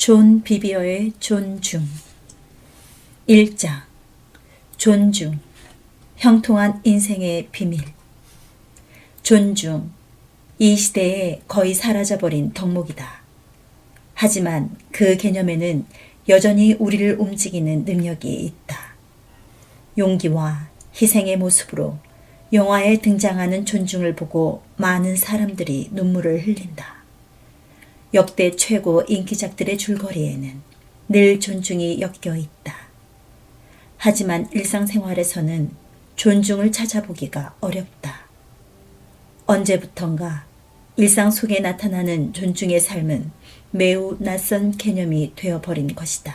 존 비비어의 존중 1장 존중 형통한 인생의 비밀. 존중, 이 시대에 거의 사라져버린 덕목이다. 하지만 그 개념에는 여전히 우리를 움직이는 능력이 있다. 용기와 희생의 모습으로 영화에 등장하는 존중을 보고 많은 사람들이 눈물을 흘린다. 역대 최고 인기작들의 줄거리에는 늘 존중이 엮여 있다. 하지만 일상생활에서는 존중을 찾아보기가 어렵다. 언제부턴가 일상 속에 나타나는 존중의 삶은 매우 낯선 개념이 되어버린 것이다.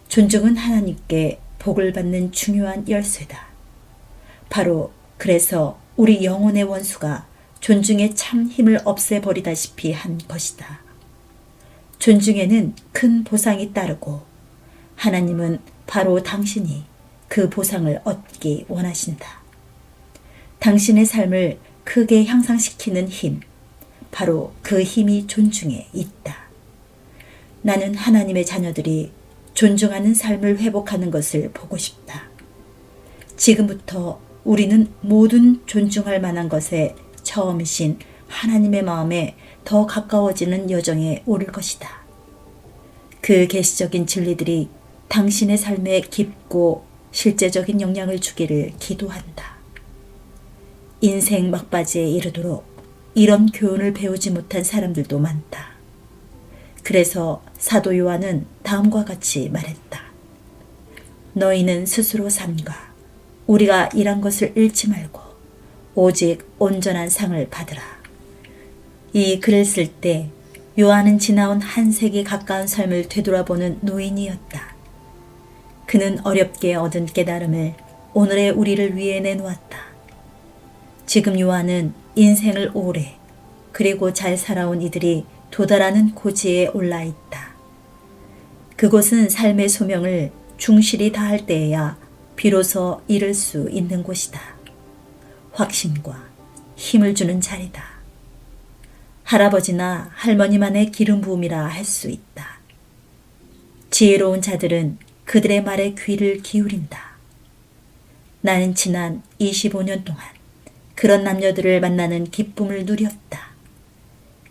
존중은 하나님께 복을 받는 중요한 열쇠다. 바로 그래서 우리 영혼의 원수가 존중에 참 힘을 없애버리다시피 한 것이다. 존중에는 큰 보상이 따르고 하나님은 바로 당신이 그 보상을 얻기 원하신다. 당신의 삶을 크게 향상시키는 힘, 바로 그 힘이 존중에 있다. 나는 하나님의 자녀들이 존중하는 삶을 회복하는 것을 보고 싶다. 지금부터 우리는 모든 존중할 만한 것에 처음이신 하나님의 마음에 더 가까워지는 여정에 오를 것이다. 그 계시적인 진리들이 당신의 삶에 깊고 실제적인 영향을 주기를 기도한다. 인생 막바지에 이르도록 이런 교훈을 배우지 못한 사람들도 많다. 그래서 사도 요한은 다음과 같이 말했다. 너희는 스스로 삼가 우리가 일한 것을 잃지 말고 오직 온전한 상을 받으라. 이 글을 쓸 때 요한은 지나온 한 세기 가까운 삶을 되돌아보는 노인이었다. 그는 어렵게 얻은 깨달음을 오늘의 우리를 위해 내놓았다. 지금 요한은 인생을 오래 그리고 잘 살아온 이들이 도달하는 고지에 올라 있다. 그곳은 삶의 소명을 충실히 다할 때에야 비로소 이룰 수 있는 곳이다. 확신과 힘을 주는 자리다. 할아버지나 할머니만의 기름 부음이라 할 수 있다. 지혜로운 자들은 그들의 말에 귀를 기울인다. 나는 지난 25년 동안 그런 남녀들을 만나는 기쁨을 누렸다.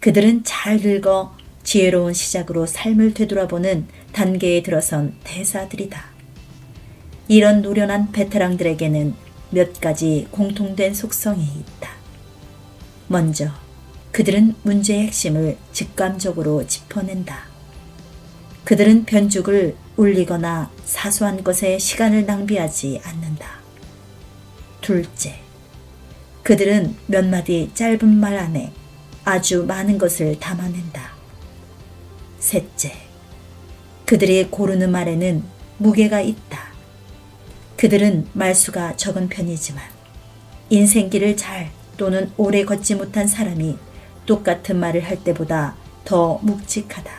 그들은 잘 늙어 지혜로운 시작으로 삶을 되돌아보는 단계에 들어선 대사들이다. 이런 노련한 베테랑들에게는 몇 가지 공통된 속성이 있다. 먼저, 그들은 문제의 핵심을 직감적으로 짚어낸다. 그들은 변죽을 울리거나 사소한 것에 시간을 낭비하지 않는다. 둘째, 그들은 몇 마디 짧은 말 안에 아주 많은 것을 담아낸다. 셋째, 그들이 고르는 말에는 무게가 있다. 그들은 말수가 적은 편이지만 인생길을 잘 또는 오래 걷지 못한 사람이 똑같은 말을 할 때보다 더 묵직하다.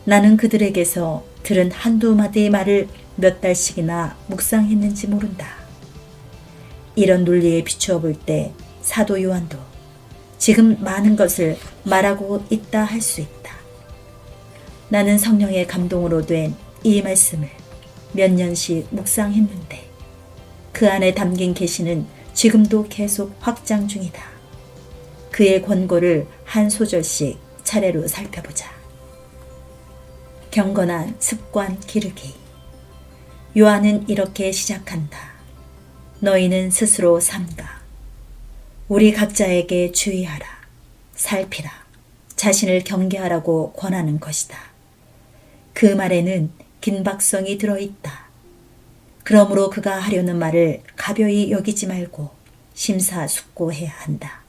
나는 그들에게서 들은 한두 마디의 말을 몇 달씩이나 묵상했는지 모른다. 이런 논리에 비추어 볼 때 사도 요한도 지금 많은 것을 말하고 있다 할 수 있다. 나는 성령의 감동으로 된 이 말씀을 몇 년씩 묵상했는데 그 안에 담긴 계시는 지금도 계속 확장 중이다. 그의 권고를 한 소절씩 차례로 살펴보자. 경건한 습관 기르기. 요한은 이렇게 시작한다. 너희는 스스로 삼가. 우리 각자에게 주의하라. 살피라. 자신을 경계하라고 권하는 것이다. 그 말에는 긴박성이 들어있다. 그러므로 그가 하려는 말을 가벼이 여기지 말고 심사숙고해야 한다.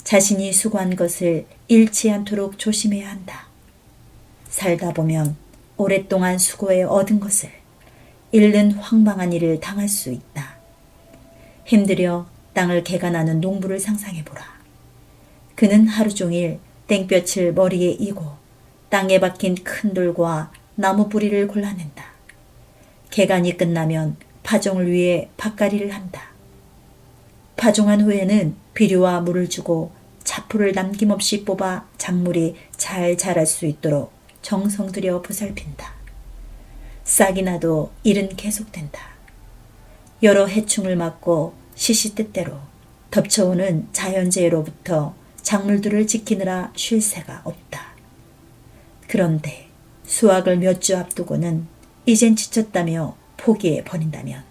자신이 수고한 것을 잃지 않도록 조심해야 한다. 살다 보면 오랫동안 수고해 얻은 것을 잃는 황망한 일을 당할 수 있다. 힘들여 땅을 개간하는 농부를 상상해보라. 그는 하루 종일 땡볕을 머리에 이고 땅에 박힌 큰 돌과 나무 뿌리를 골라낸다. 개간이 끝나면 파종을 위해 밭갈이를 한다. 파종한 후에는 비료와 물을 주고 자포를 남김없이 뽑아 작물이 잘 자랄 수 있도록 정성 들여 보살핀다. 싹이 나도 일은 계속된다. 여러 해충을 막고 시시때때로 덮쳐오는 자연재해로부터 작물들을 지키느라 쉴 새가 없다. 그런데 수확을 몇 주 앞두고는 이젠 지쳤다며 포기해 버린다면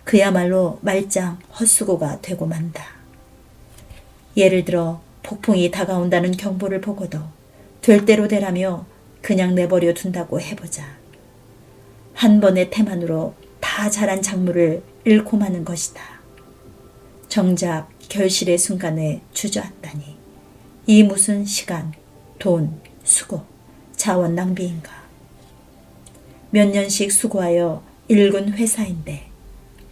그야말로 말짱 헛수고가 되고 만다. 예를 들어 폭풍이 다가온다는 경보를 보고도 될 대로 되라며 그냥 내버려 둔다고 해보자. 한 번의 태만으로 다 자란 작물을 잃고 마는 것이다. 정작 결실의 순간에 주저앉다니 이 무슨 시간, 돈, 수고, 자원 낭비인가. 몇 년씩 수고하여 일군 회사인데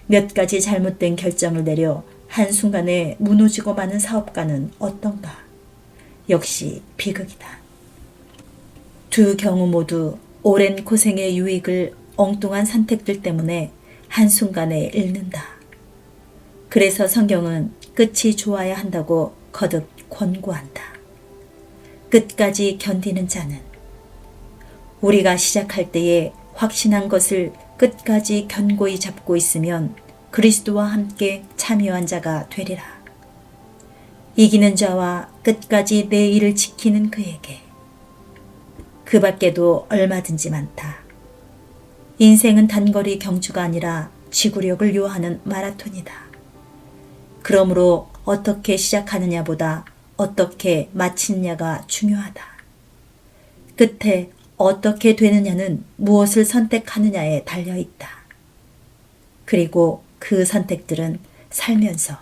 몇 가지 잘못된 결정을 내려 한순간에 무너지고 마는 사업가는 어떤가. 역시 비극이다. 두 경우 모두 오랜 고생의 유익을 엉뚱한 선택들 때문에 한순간에 잃는다. 그래서 성경은 끝이 좋아야 한다고 거듭 권고한다. 끝까지 견디는 자는 우리가 시작할 때에 확신한 것을 끝까지 견고히 잡고 있으면 그리스도와 함께 참여한 자가 되리라. 이기는 자와 끝까지 내 일을 지키는 그에게 그 밖에도 얼마든지 많다. 인생은 단거리 경주가 아니라 지구력을 요하는 마라톤이다. 그러므로 어떻게 시작하느냐보다 어떻게 마치느냐가 중요하다. 끝에 어떻게 되느냐는 무엇을 선택하느냐에 달려있다. 그리고 그 선택들은 살면서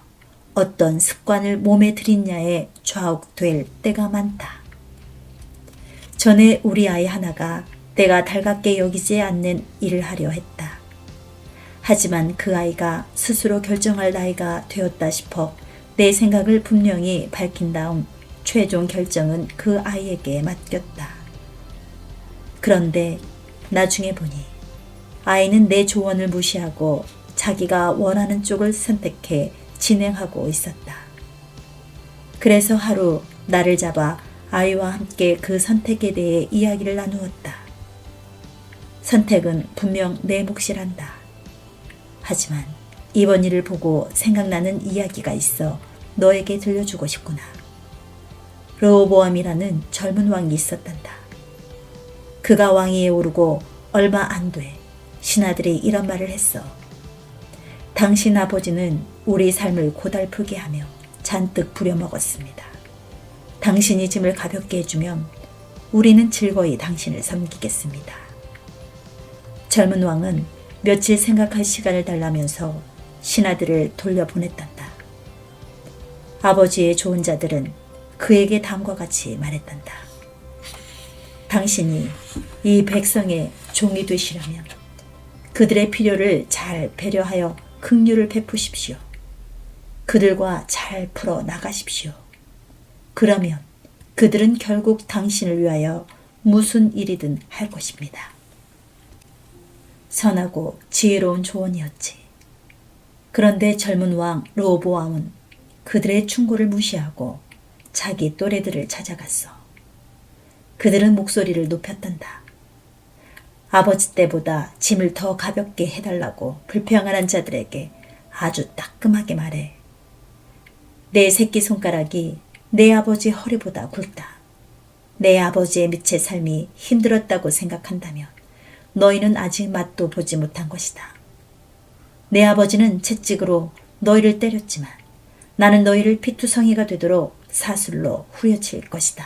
어떤 습관을 몸에 들이냐에 좌우될 때가 많다. 전에 우리 아이 하나가 내가 달갑게 여기지 않는 일을 하려 했다. 하지만 그 아이가 스스로 결정할 나이가 되었다 싶어 내 생각을 분명히 밝힌 다음 최종 결정은 그 아이에게 맡겼다. 그런데 나중에 보니 아이는 내 조언을 무시하고 자기가 원하는 쪽을 선택해 진행하고 있었다. 그래서 하루 나를 잡아 아이와 함께 그 선택에 대해 이야기를 나누었다. 선택은 분명 내 몫이란다. 하지만 이번 일을 보고 생각나는 이야기가 있어 너에게 들려주고 싶구나. 르호보암이라는 젊은 왕이 있었단다. 그가 왕위에 오르고 얼마 안 돼 신하들이 이런 말을 했어. 당신 아버지는 우리 삶을 고달프게 하며 잔뜩 부려먹었습니다. 당신이 짐을 가볍게 해주면 우리는 즐거이 당신을 섬기겠습니다. 젊은 왕은 며칠 생각할 시간을 달라면서 신하들을 돌려보냈단다. 아버지의 좋은 자들은 그에게 다음과 같이 말했단다. 당신이 이 백성의 종이 되시려면 그들의 필요를 잘 배려하여 긍휼을 베푸십시오. 그들과 잘 풀어 나가십시오. 그러면 그들은 결국 당신을 위하여 무슨 일이든 할 것입니다. 선하고 지혜로운 조언이었지. 그런데 젊은 왕 르호보암은 그들의 충고를 무시하고 자기 또래들을 찾아갔어. 그들은 목소리를 높였단다. 아버지 때보다 짐을 더 가볍게 해달라고 불평하는 자들에게 아주 따끔하게 말해. 내 새끼손가락이 내 아버지 허리보다 굵다. 내 아버지의 밑의 삶이 힘들었다고 생각한다면 너희는 아직 맛도 보지 못한 것이다. 내 아버지는 채찍으로 너희를 때렸지만 나는 너희를 피투성이가 되도록 사술로 후려칠 것이다.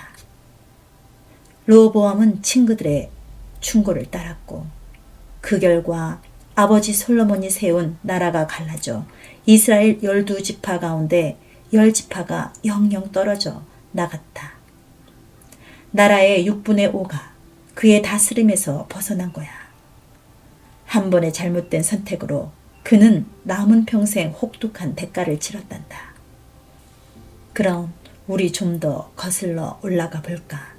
르호보암은 친구들의 충고를 따랐고 그 결과 아버지 솔로몬이 세운 나라가 갈라져 이스라엘 12지파 가운데 10지파가 영영 떨어져 나갔다. 나라의 6분의 5가 그의 다스림에서 벗어난 거야. 한 번의 잘못된 선택으로 그는 남은 평생 혹독한 대가를 치렀단다. 그럼 우리 좀 더 거슬러 올라가 볼까?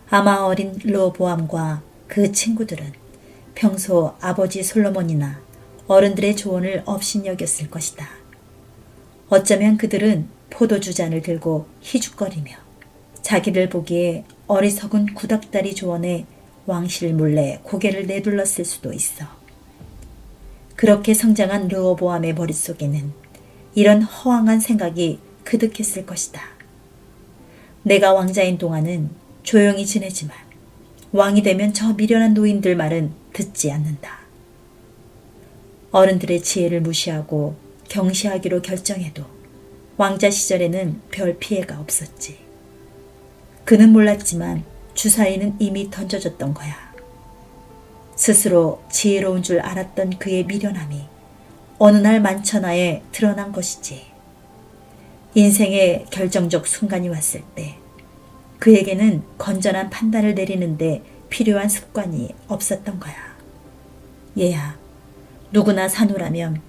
아마 어린 르호보암과 그 친구들은 평소 아버지 솔로몬이나 어른들의 조언을 업신여겼을 것이다. 어쩌면 그들은 포도주 잔을 들고 희죽거리며 자기를 보기에 어리석은 구닥다리 조언에 왕실 몰래 고개를 내둘렀을 수도 있어. 그렇게 성장한 르호보암의 머릿속에는 이런 허황한 생각이 그득했을 것이다. 내가 왕자인 동안은 조용히 지내지만 왕이 되면 저 미련한 노인들 말은 듣지 않는다. 어른들의 지혜를 무시하고 경시하기로 결정해도 왕자 시절에는 별 피해가 없었지. 그는 몰랐지만 주사위는 이미 던져졌던 거야. 스스로 지혜로운 줄 알았던 그의 미련함이 어느 날 만천하에 드러난 것이지. 인생의 결정적 순간이 왔을 때 그에게는 건전한 판단을 내리는데 필요한 습관이 없었던 거야. 얘야, 누구나 산후라면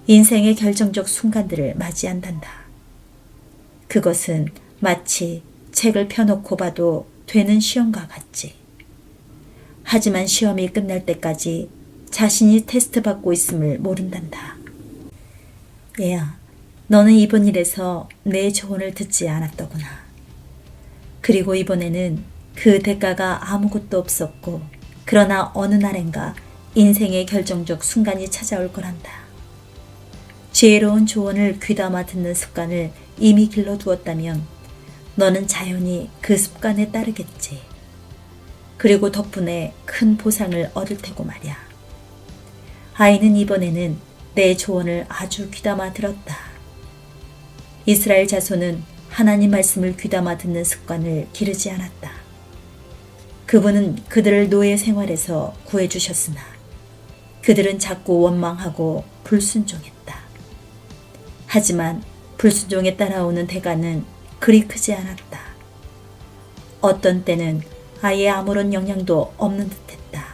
인생의 결정적 순간들을 맞이한단다. 그것은 마치 책을 펴놓고 봐도 되는 시험과 같지. 하지만 시험이 끝날 때까지 자신이 테스트 받고 있음을 모른단다. 얘야, 너는 이번 일에서 내 조언을 듣지 않았더구나. 그리고 이번에는 그 대가가 아무것도 없었고, 그러나 어느 날엔가 인생의 결정적 순간이 찾아올 거란다. 지혜로운 조언을 귀담아 듣는 습관을 이미 길러두었다면 너는 자연히 그 습관에 따르겠지. 그리고 덕분에 큰 보상을 얻을 테고 말이야. 아이는 이번에는 내 조언을 아주 귀담아 들었다. 이스라엘 자손은 하나님 말씀을 귀담아 듣는 습관을 기르지 않았다. 그분은 그들을 노예 생활에서 구해주셨으나 그들은 자꾸 원망하고 불순종했다. 하지만 불순종에 따라오는 대가는 그리 크지 않았다. 어떤 때는 아예 아무런 영향도 없는 듯했다.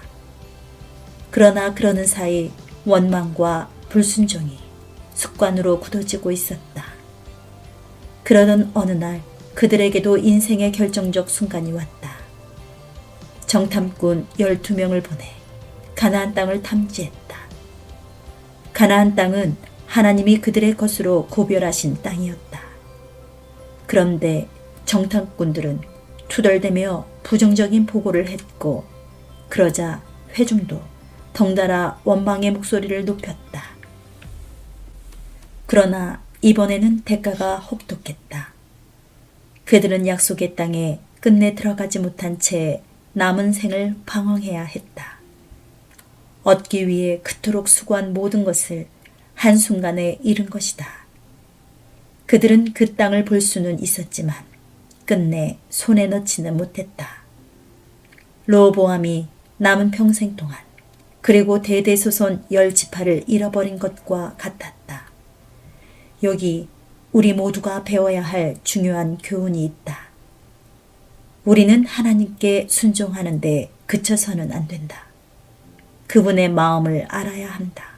그러나 그러는 사이 원망과 불순종이 습관으로 굳어지고 있었다. 그러던 어느 날 그들에게도 인생의 결정적 순간이 왔다. 정탐꾼 12명을 보내 가나안 땅을 탐지했다. 가나안 땅은 하나님이 그들의 것으로 고별하신 땅이었다. 그런데 정탐꾼들은 투덜대며 부정적인 보고를 했고, 그러자 회중도 덩달아 원망의 목소리를 높였다. 그러나 이번에는 대가가 혹독했다. 그들은 약속의 땅에 끝내 들어가지 못한 채 남은 생을 방황해야 했다. 얻기 위해 그토록 수고한 모든 것을 한순간에 잃은 것이다. 그들은 그 땅을 볼 수는 있었지만 끝내 손에 넣지는 못했다. 르호보암이 남은 평생 동안 그리고 대대손손 10지파를 잃어버린 것과 같았다. 여기 우리 모두가 배워야 할 중요한 교훈이 있다. 우리는 하나님께 순종하는데 그쳐서는 안 된다. 그분의 마음을 알아야 한다.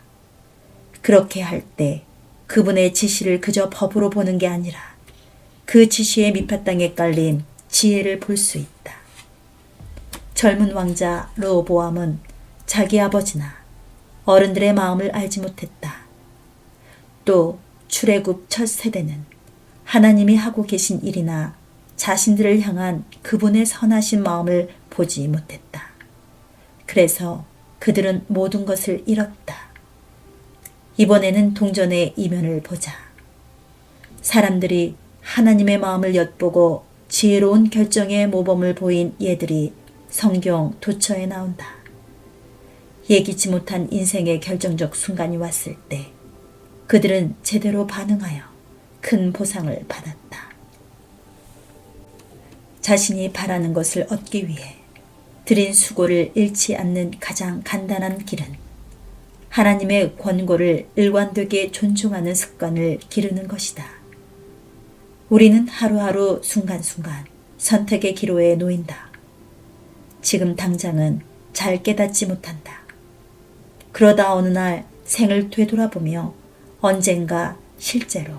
그렇게 할 때 그분의 지시를 그저 법으로 보는 게 아니라 그 지시의 밑바탕에 깔린 지혜를 볼 수 있다. 젊은 왕자 르호보암은 자기 아버지나 어른들의 마음을 알지 못했다. 또 출애굽 첫 세대는 하나님이 하고 계신 일이나 자신들을 향한 그분의 선하신 마음을 보지 못했다. 그래서 그들은 모든 것을 잃었다. 이번에는 동전의 이면을 보자. 사람들이 하나님의 마음을 엿보고 지혜로운 결정의 모범을 보인 예들이 성경 도처에 나온다. 예기치 못한 인생의 결정적 순간이 왔을 때 그들은 제대로 반응하여 큰 보상을 받았다. 자신이 바라는 것을 얻기 위해 들인 수고를 잃지 않는 가장 간단한 길은 하나님의 권고를 일관되게 존중하는 습관을 기르는 것이다. 우리는 하루하루 순간순간 선택의 기로에 놓인다. 지금 당장은 잘 깨닫지 못한다. 그러다 어느 날 생을 되돌아보며 언젠가 실제로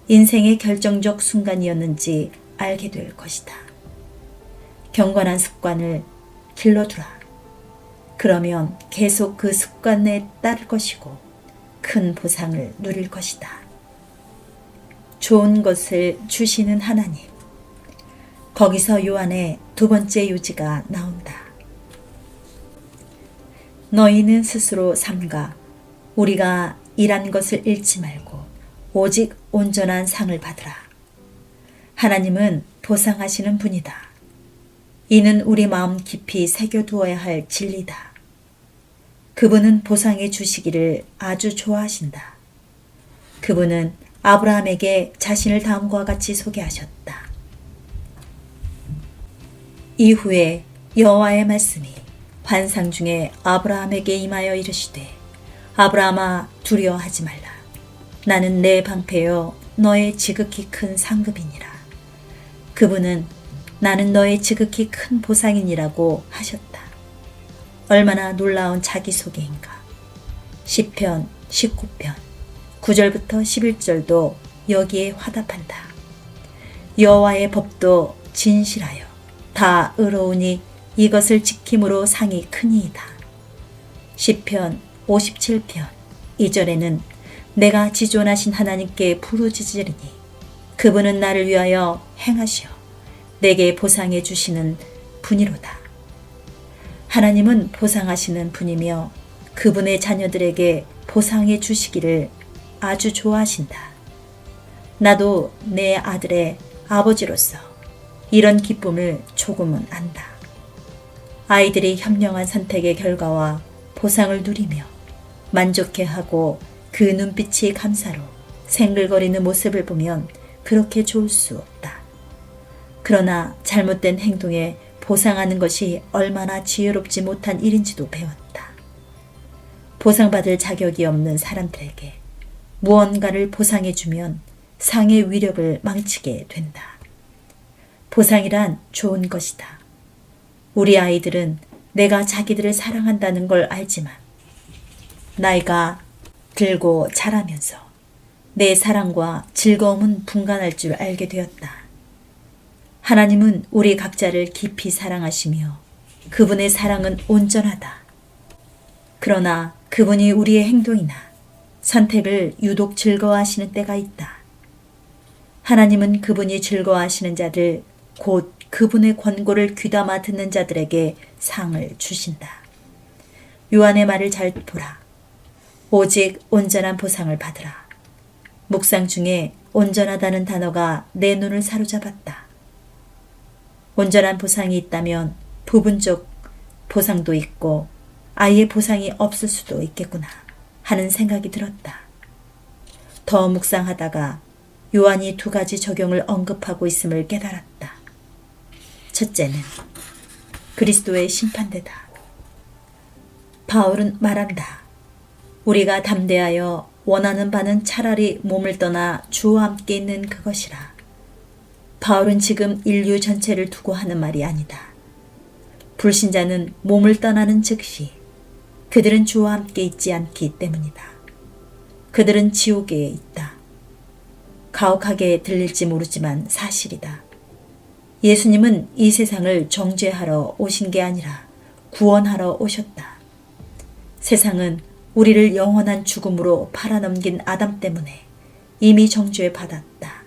인생의 결정적 순간이었는지 알게 될 것이다. 경건한 습관을 길러두라. 그러면 계속 그 습관에 따를 것이고 큰 보상을 누릴 것이다. 좋은 것을 주시는 하나님. 거기서 요한의 두 번째 요지가 나온다. 너희는 스스로 삼가 우리가 일한 것을 잃지 말고 오직 온전한 상을 받으라. 하나님은 보상하시는 분이다. 이는 우리 마음 깊이 새겨두어야 할 진리다. 그분은 보상해 주시기를 아주 좋아하신다. 그분은 아브라함에게 자신을 다음과 같이 소개하셨다. 이후에 여호와의 말씀이 환상 중에 아브라함에게 임하여 이르시되 아브라함아 두려워하지 말라. 나는 내 방패여 너의 지극히 큰 상급이니라. 그분은 나는 너의 지극히 큰 보상이니라고 하셨다. 얼마나 놀라운 자기소개인가. 시편 19편 9절부터 11절도 여기에 화답한다. 여호와의 법도 진실하여 다 의로우니 이것을 지킴으로 상이 크니이다. 시편 57편 2절에는 내가 지존하신 하나님께 부르짖으리니 그분은 나를 위하여 행하시어 내게 보상해 주시는 분이로다. 하나님은 보상하시는 분이며 그분의 자녀들에게 보상해 주시기를 아주 좋아하신다. 나도 내 아들의 아버지로서 이런 기쁨을 조금은 안다. 아이들이 현명한 선택의 결과와 보상을 누리며 만족해하고 그 눈빛이 감사로 생글거리는 모습을 보면 그렇게 좋을 수 없다. 그러나 잘못된 행동에 보상하는 것이 얼마나 지혜롭지 못한 일인지도 배웠다. 보상받을 자격이 없는 사람들에게 무언가를 보상해주면 상의 위력을 망치게 된다. 보상이란 좋은 것이다. 우리 아이들은 내가 자기들을 사랑한다는 걸 알지만 나이가 들고 자라면서 내 사랑과 즐거움은 분간할 줄 알게 되었다. 하나님은 우리 각자를 깊이 사랑하시며 그분의 사랑은 온전하다. 그러나 그분이 우리의 행동이나 선택을 유독 즐거워하시는 때가 있다. 하나님은 그분이 즐거워하시는 자들, 곧 그분의 권고를 귀담아 듣는 자들에게 상을 주신다. 요한의 말을 잘 보라. 오직 온전한 보상을 받으라. 묵상 중에 온전하다는 단어가 내 눈을 사로잡았다. 온전한 보상이 있다면 부분적 보상도 있고 아예 보상이 없을 수도 있겠구나 하는 생각이 들었다. 더 묵상하다가 요한이 두 가지 적용을 언급하고 있음을 깨달았다. 첫째는 그리스도의 심판대다. 바울은 말한다. 우리가 담대하여 원하는 바는 차라리 몸을 떠나 주와 함께 있는 그것이라. 바울은 지금 인류 전체를 두고 하는 말이 아니다. 불신자는 몸을 떠나는 즉시 그들은 주와 함께 있지 않기 때문이다. 그들은 지옥에 있다. 가혹하게 들릴지 모르지만 사실이다. 예수님은 이 세상을 정죄하러 오신 게 아니라 구원하러 오셨다. 세상은 우리를 영원한 죽음으로 팔아넘긴 아담 때문에 이미 정죄 받았다.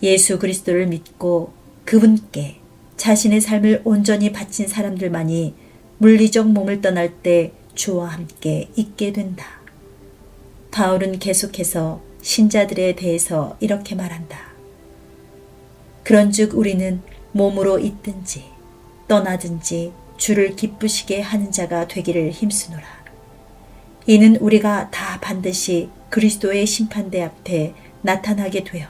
예수 그리스도를 믿고 그분께 자신의 삶을 온전히 바친 사람들만이 물리적 몸을 떠날 때 주와 함께 있게 된다. 바울은 계속해서 신자들에 대해서 이렇게 말한다. 그런즉 우리는 몸으로 있든지 떠나든지 주를 기쁘시게 하는 자가 되기를 힘쓰노라. 이는 우리가 다 반드시 그리스도의 심판대 앞에 나타나게 되어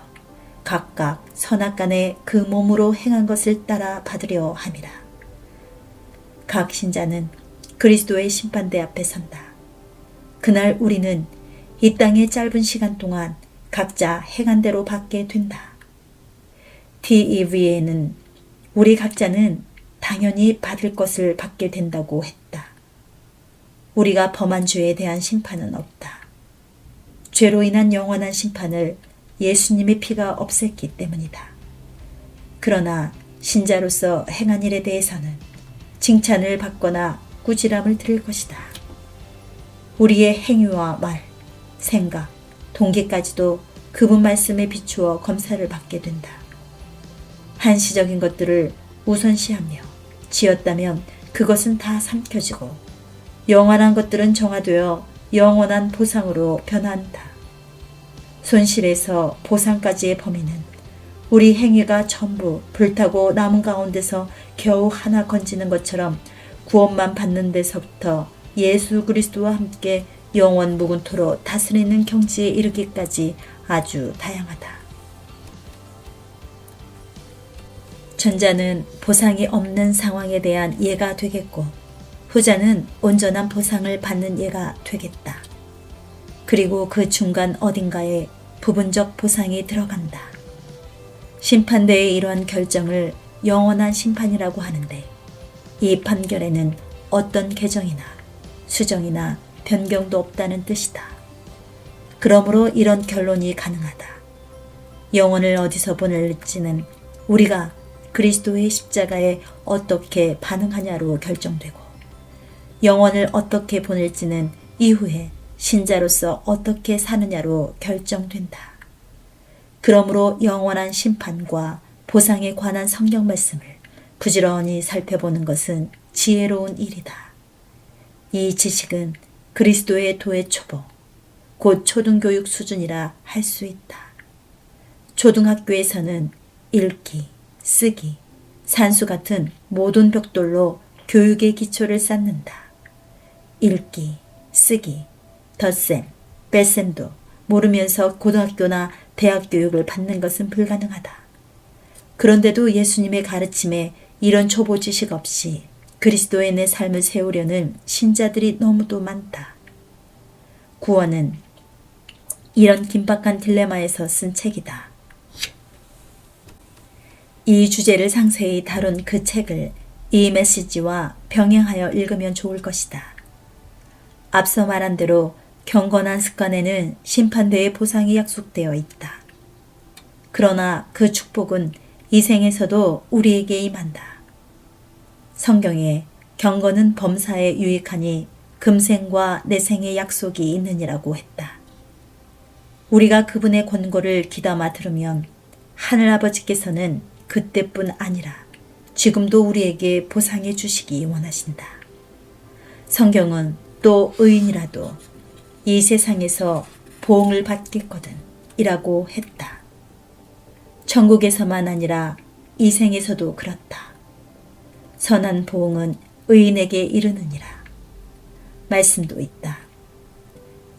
각각 선악간에 그 몸으로 행한 것을 따라 받으려 함이라. 각 신자는 그리스도의 심판대 앞에 선다. 그날 우리는 이 땅의 짧은 시간 동안 각자 행한 대로 받게 된다. TEV에는 우리 각자는 당연히 받을 것을 받게 된다고 했다. 우리가 범한 죄에 대한 심판은 없다. 죄로 인한 영원한 심판을 예수님의 피가 없앴기 때문이다. 그러나 신자로서 행한 일에 대해서는 칭찬을 받거나 꾸지람을 들을 것이다. 우리의 행위와 말, 생각, 동기까지도 그분 말씀에 비추어 검사를 받게 된다. 한시적인 것들을 우선시하며 지었다면 그것은 다 삼켜지고 영원한 것들은 정화되어 영원한 보상으로 변한다. 손실에서 보상까지의 범위는 우리 행위가 전부 불타고 남은 가운데서 겨우 하나 건지는 것처럼 구원만 받는 데서부터 예수 그리스도와 함께 영원 무궁토로 다스리는 경지에 이르기까지 아주 다양하다. 전자는 보상이 없는 상황에 대한 예가 되겠고 후자는 온전한 보상을 받는 예가 되겠다. 그리고 그 중간 어딘가에 부분적 보상이 들어간다. 심판대의 이러한 결정을 영원한 심판이라고 하는데 이 판결에는 어떤 개정이나 수정이나 변경도 없다는 뜻이다. 그러므로 이런 결론이 가능하다. 영혼을 어디서 보낼지는 우리가 그리스도의 십자가에 어떻게 반응하냐로 결정되고 영혼을 어떻게 보낼지는 이후에 신자로서 어떻게 사느냐로 결정된다. 그러므로 영원한 심판과 보상에 관한 성경 말씀을 부지런히 살펴보는 것은 지혜로운 일이다. 이 지식은 그리스도의 도의 초보, 곧 초등교육 수준이라 할 수 있다. 초등학교에서는 읽기, 쓰기, 산수 같은 모든 벽돌로 교육의 기초를 쌓는다. 읽기, 쓰기, 덧셈, 뺄셈도 모르면서 고등학교나 대학 교육을 받는 것은 불가능하다. 그런데도 예수님의 가르침에 이런 초보 지식 없이 그리스도의 내 삶을 세우려는 신자들이 너무도 많다. 구원은 이런 긴박한 딜레마에서 쓴 책이다. 이 주제를 상세히 다룬 그 책을 이 메시지와 병행하여 읽으면 좋을 것이다. 앞서 말한 대로 경건한 습관에는 심판대의 보상이 약속되어 있다. 그러나 그 축복은 이 생에서도 우리에게 임한다. 성경에 경건은 범사에 유익하니 금생과 내생의 약속이 있느니라고 했다. 우리가 그분의 권고를 귀담아 들으면 하늘아버지께서는 그때뿐 아니라 지금도 우리에게 보상해 주시기 원하신다. 성경은 또 의인이라도 이 세상에서 보응을 받겠거든 이라고 했다. 천국에서만 아니라 이 생에서도 그렇다. 선한 보응은 의인에게 이르느니라. 말씀도 있다.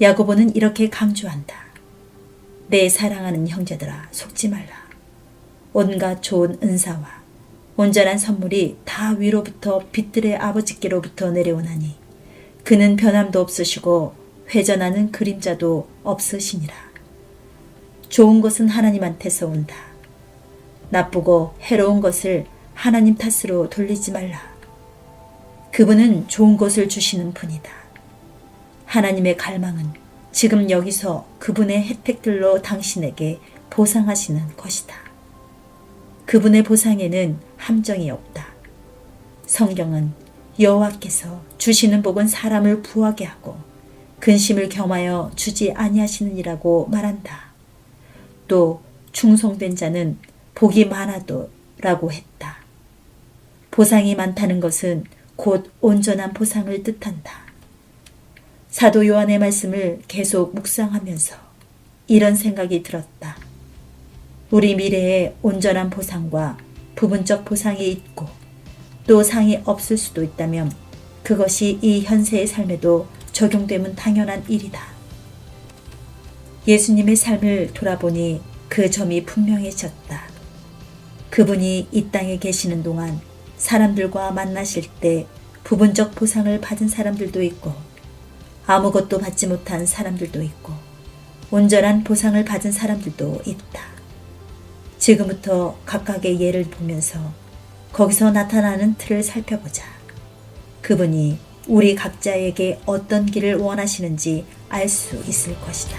야고보는 이렇게 강조한다. 내 사랑하는 형제들아 속지 말라. 온갖 좋은 은사와 온전한 선물이 다 위로부터 빛들의 아버지께로부터 내려오나니 그는 변함도 없으시고 회전하는 그림자도 없으시니라. 좋은 것은 하나님한테서 온다. 나쁘고 해로운 것을 하나님 탓으로 돌리지 말라. 그분은 좋은 것을 주시는 분이다. 하나님의 갈망은 지금 여기서 그분의 혜택들로 당신에게 보상하시는 것이다. 그분의 보상에는 함정이 없다. 성경은 여호와께서 주시는 복은 사람을 부하게 하고 근심을 겸하여 주지 아니하시느니라고 말한다. 또 충성된 자는 복이 많아도 라고 했다. 보상이 많다는 것은 곧 온전한 보상을 뜻한다. 사도 요한의 말씀을 계속 묵상하면서 이런 생각이 들었다. 우리 미래에 온전한 보상과 부분적 보상이 있고 또 상이 없을 수도 있다면 그것이 이 현세의 삶에도 적용되면 당연한 일이다. 예수님의 삶을 돌아보니 그 점이 분명해졌다. 그분이 이 땅에 계시는 동안 사람들과 만나실 때 부분적 보상을 받은 사람들도 있고 아무것도 받지 못한 사람들도 있고 온전한 보상을 받은 사람들도 있다. 지금부터 각각의 예를 보면서 거기서 나타나는 틀을 살펴보자. 그분이 우리 각자에게 어떤 길을 원하시는지 알 수 있을 것이다.